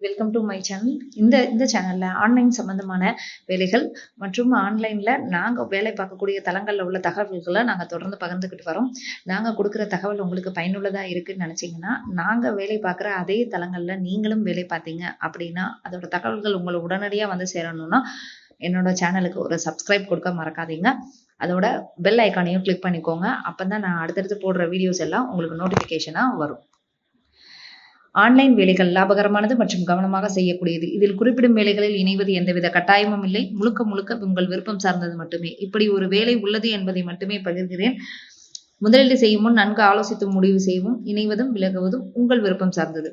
Welcome to my channel. இந்த சேனல்ல online சம்பந்தமான வேலைகள் மற்றும் ஆன்லைன்ல நாங்க வேலை பார்க்கக்கூடிய தளங்கள்ல உள்ள தகவல்களை நாங்க தொடர்ந்து பகிர்ந்துக்கிட்டு வரோம். நாங்க கொடுக்குற தகவல் உங்களுக்கு பயனுள்ளதா இருக்குன்னு நினைச்சீங்கன்னா, நாங்க வேலை பார்க்குற அதே தளங்கள்ல நீங்களும் வேலை பார்த்தீங்க அப்படின்னா, அதோட தகவல்கள் உங்களை உடனடியா வந்து சேரணும்னா என்னோட சேனலுக்கு ஒரு சப்ஸ்கிரைப் கொடுக்க மறக்காதீங்க. அதோட பெல் ஐக்கானையும் கிளிக் பண்ணிக்கோங்க. அப்பதான் நான் அடுத்தடுத்து போடுற வீடியோஸ் எல்லாம் உங்களுக்கு நோட்டிபிகேஷனா வரும். ஆன்லைன் வேலைகள் லாபகரமானது மற்றும் கவனமாக செய்யக்கூடியது. இதில் குறிப்பிடும் வேலைகளில் இணைவது எந்தவித கட்டாயமும் இல்லை. முழுக்க முழுக்க உங்கள் விருப்பம் சார்ந்தது மட்டுமே. இப்படி ஒரு வேலை உள்ளது என்பதை மட்டுமே பகிர்கிறேன். முதலீடு செய்யும் முன் நன்கு ஆலோசித்து முடிவு செய்யவும், இணைவதும் விலகுவதும் உங்கள் விருப்பம் சார்ந்தது.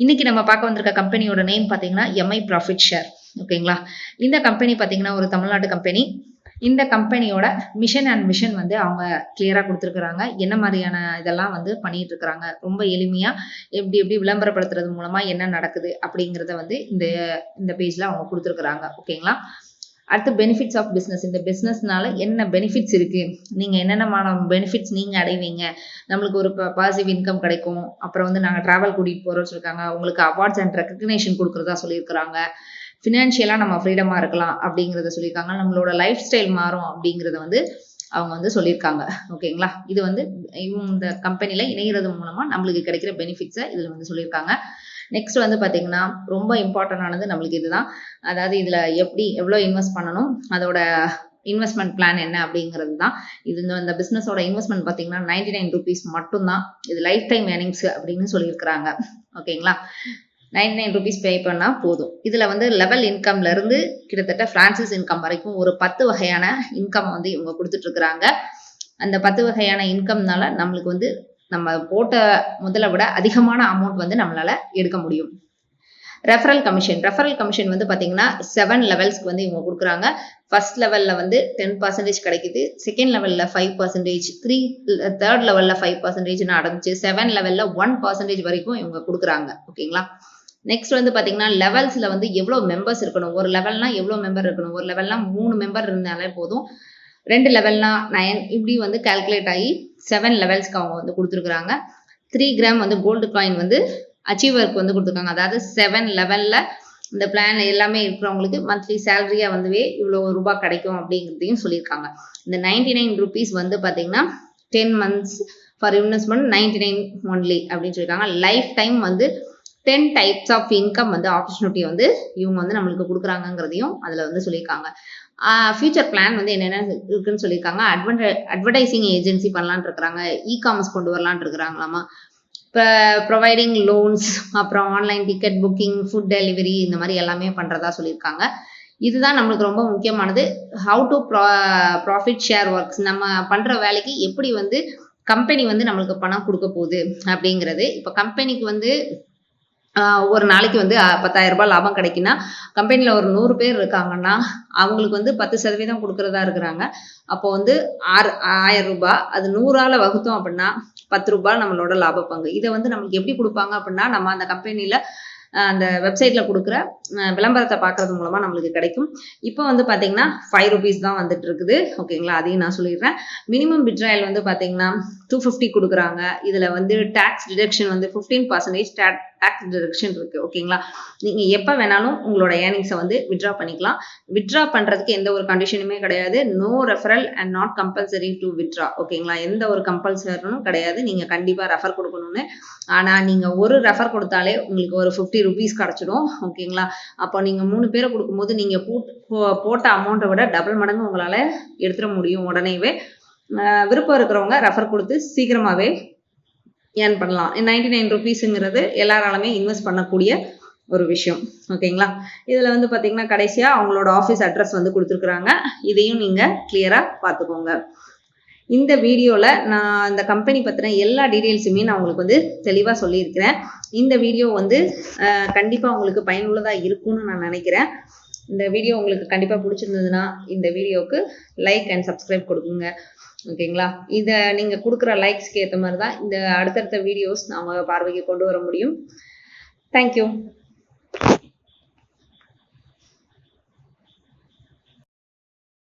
இன்னைக்கு நம்ம பார்க்க வந்திருக்க கம்பெனியோட நேம் பாத்தீங்கன்னா MI ப்ராஃபிட் ஷேர். ஓகேங்களா? இந்த கம்பெனி பாத்தீங்கன்னா ஒரு தமிழ்நாட்டு கம்பெனி. இந்த கம்பெனியோட மிஷன் அண்ட் விஷன் வந்து அவங்க கிளியரா கொடுத்துருக்குறாங்க. என்ன மாதிரியான இதெல்லாம் வந்து பண்ணிட்டு இருக்கிறாங்க, ரொம்ப எளிமையா எப்படி எப்படி விளம்பரப்படுத்துறது மூலமா என்ன நடக்குது அப்படிங்கிறத வந்து இந்த பேஜ்ல அவங்க கொடுத்துருக்குறாங்க. ஓகேங்களா? அடுத்து பெனிஃபிட்ஸ் ஆஃப் பிஸ்னஸ். இந்த பிஸ்னஸ்னால என்ன பெனிஃபிட்ஸ் இருக்கு, நீங்க என்னென்ன பெனிஃபிட்ஸ் நீங்க அடைவீங்க, நம்மளுக்கு ஒரு பாசிட்டிவ் இன்கம் கிடைக்கும். அப்புறம் வந்து நாங்க டிராவல் கூட்டிட்டு போறோம்னு சொல்லியிருக்காங்க. உங்களுக்கு அவார்ட்ஸ் அண்ட் ரெகக்னேஷன் கொடுக்குறதா சொல்லியிருக்கிறாங்க. ஃபினான்ஷியலா நம்ம ஃப்ரீடமா இருக்கலாம் அப்படிங்கிறத சொல்லியிருக்காங்க. நம்மளோட லைஃப் ஸ்டைல் மாறும் அப்படிங்கிறத வந்து அவங்க வந்து சொல்லியிருக்காங்க. ஓகேங்களா? இது வந்து இந்த கம்பெனில இணைகிறது மூலமா நம்மளுக்கு கிடைக்கிற பெனிஃபிட்ஸை இதுல வந்து சொல்லியிருக்காங்க. நெக்ஸ்ட் வந்து பாத்தீங்கன்னா ரொம்ப இம்பார்ட்டன்டானது நம்மளுக்கு இதுதான். அதாவது இதுல எவ்வளவு இன்வெஸ்ட் பண்ணணும், அதோட இன்வெஸ்ட்மெண்ட் பிளான் என்ன அப்படிங்கிறது தான். இது இந்த பிசினஸோட இன்வெஸ்ட்மெண்ட் பாத்தீங்கன்னா 99 rupees மட்டும்தான். இது லைஃப் டைம் ஏர்னிங்ஸ் அப்படின்னு சொல்லியிருக்கிறாங்க. ஓகேங்களா? 99 rupees பே பண்ணா போதும். இதுல வந்து லெவல் இன்கம்ல இருந்து கிட்டத்தட்ட பிரான்சிஸ் இன்கம் வரைக்கும் ஒரு 10 வகையான இன்கம் வந்து இவங்க கொடுத்துட்டு இருக்கிறாங்க. அந்த 10 வகையான இன்கம்னால நம்மளுக்கு வந்து நம்ம போட்ட முதல்ல விட அதிகமான அமௌண்ட் வந்து நம்மளால எடுக்க முடியும். ரெஃபரல் கமிஷன் வந்து பாத்தீங்கன்னா 7 லெவல்ஸ்க்கு வந்து இவங்க கொடுக்குறாங்க. ஃபர்ஸ்ட் லெவல்ல வந்து 10% கிடைக்குது, செகண்ட் லெவல்ல 5%, தேர்ட் லெவல்ல 5% நடந்துச்சு, 7 லெவல்ல 1% வரைக்கும் இவங்க கொடுக்குறாங்க. ஓகேங்களா? நெக்ஸ்ட் வந்து பாத்தீங்கன்னா லெவல்ஸ்ல வந்து எவ்வளவு மெம்பர்ஸ் இருக்கணும், ஒரு லெவல்னா எவ்வளவு மெம்பர் இருக்கணும், ஒரு லெவல்னா 3 மெம்பர் இருந்தாலே போதும், 2 லெவல்னா 9, இப்படி வந்து கால்குலேட் ஆகி 7 லெவல்ஸ்க்கு அவங்க வந்து கொடுத்துருக்காங்க. 3 கிராம் வந்து கோல்டு காயின் வந்து அச்சீவருக்கு வந்து கொடுத்துருக்காங்க. அதாவது 7 லெவல்ல இந்த பிளான் எல்லாமே இருக்கிறவங்களுக்கு மந்த்லி சேலரியா வந்து இவ்வளவு ரூபாய் கிடைக்கும் அப்படிங்கிறதையும் சொல்லியிருக்காங்க. இந்த 99 rupees வந்து பாத்தீங்கன்னா 10 months ஃபார் இன்வெஸ்ட்மெண்ட் 99 ஒன்லி அப்படின்னு சொல்லியிருக்காங்க. லைஃப் டைம் வந்து 10 types ஆஃப் இன்கம் வந்து ஆப்பர்ச்சுனிட்டி வந்து இவங்க வந்து நம்மளுக்கு கொடுக்குறாங்கிறதையும் அதுல வந்து சொல்லியிருக்காங்க. ஃபியூச்சர் பிளான் வந்து என்னென்ன இருக்குன்னு சொல்லியிருக்காங்க. அட்வர்டைசிங் ஏஜென்சி பண்ணலான்னு இருக்கிறாங்க, இ-காமர்ஸ் கொண்டு வரலான்னு இருக்கிறாங்களாமா, இப்போ ப்ரொவைடிங் லோன்ஸ், அப்புறம் online ticket booking, food delivery, இந்த மாதிரி எல்லாமே பண்றதா சொல்லியிருக்காங்க. இதுதான் நம்மளுக்கு ரொம்ப முக்கியமானது. How to profit share works, நம்ம பண்ற வேலைக்கு எப்படி வந்து கம்பெனி வந்து நம்மளுக்கு பணம் கொடுக்க போகுது அப்படிங்கிறது. இப்போ கம்பெனிக்கு வந்து ஒரு நாளைக்கு வந்து 10,000 ரூபாய் லாபம் கிடைக்குன்னா, கம்பெனில ஒரு 100 பேர் இருக்காங்கன்னா அவங்களுக்கு வந்து 10% கொடுக்கறதா இருக்கிறாங்க. அப்போ வந்து 1000 ரூபாய், அது 100ஆல வகுத்தோம் அப்படின்னா 10 ரூபாய் நம்மளோட லாப பங்கு. இதை வந்து நமக்கு எப்படி கொடுப்பாங்க அப்படின்னா, நம்ம அந்த கம்பெனில அந்த வெப்சைட்ல கொடுக்குற விளம்பரத்தை பார்க்கறது மூலமா நம்மளுக்கு கிடைக்கும். இப்போ வந்து பாத்தீங்கன்னா 5 rupees தான் வந்துட்டு இருக்குது. ஓகேங்களா? அதையும் நான் சொல்லிடுறேன். மினிமம் விட்ராயல் வந்து பாத்தீங்கன்னா 250 கொடுக்குறாங்க. இதுல வந்து டாக்ஸ் டிடக்ஷன் வந்து 15% டாக்ஸ் டிடக்ஷன் இருக்கு. ஓகேங்களா? நீங்க எப்ப வேணாலும் உங்களோட ஏர்னிங்ஸை வந்து வித்ட்ரா பண்ணிக்கலாம். வித்ட்ரா பண்றதுக்கு எந்த ஒரு கண்டிஷனுமே கிடையாது. No referral and not compulsory to withdraw. ஓகேங்களா? எந்த ஒரு கம்பல்சரியும் கிடையாது நீங்க கண்டிப்பா ரெஃபர் கொடுக்கணும்னு. ஆனா நீங்க ஒரு ரெஃபர் கொடுத்தாலே உங்களுக்கு ஒரு 50 rupees கிடைச்சிடும். ஓகேங்களா? அப்போ நீங்க 3 பேரை கொடுக்கும்போது நீங்க போட்ட அமௌண்ட்டை விட டபுள் மடங்கு உங்களால எடுத்துட முடியும் உடனேவே. விருப்பம் இருக்கிறவங்க ரெஃபர் கொடுத்து சீக்கிரமாவே ஏர்ன் பண்ணலாம். 99 rupeesங்கிறது எல்லாராலுமே இன்வெஸ்ட் பண்ணக்கூடிய ஒரு விஷயம். ஓகேங்களா? இதுல வந்து பாத்தீங்கன்னா கடைசியா அவங்களோட ஆஃபீஸ் அட்ரஸ் வந்து கொடுத்துருக்காங்க. இதையும் நீங்க கிளியரா பார்த்துக்கோங்க. இந்த வீடியோல நான் இந்த கம்பெனி பத்தின எல்லா டீடைல்ஸுமே நான் உங்களுக்கு வந்து தெளிவா சொல்லியிருக்கிறேன். இந்த வீடியோ வந்து கண்டிப்பா உங்களுக்கு பயனுள்ளதா இருக்கும்னு நான் நினைக்கிறேன். இந்த வீடியோ உங்களுக்கு கண்டிப்பா பிடிச்சிருந்ததுன்னா இந்த வீடியோவுக்கு லைக் அண்ட் சப்ஸ்கிரைப் கொடுக்குங்க. ஓகேங்களா? இதை நீங்க கொடுக்குற லைக்ஸ்க்கு ஏற்ற மாதிரி தான் இந்த அடுத்தடுத்த வீடியோஸ் நான் உங்க பார்வைக்கு கொண்டு வர முடியும். தேங்க்யூ.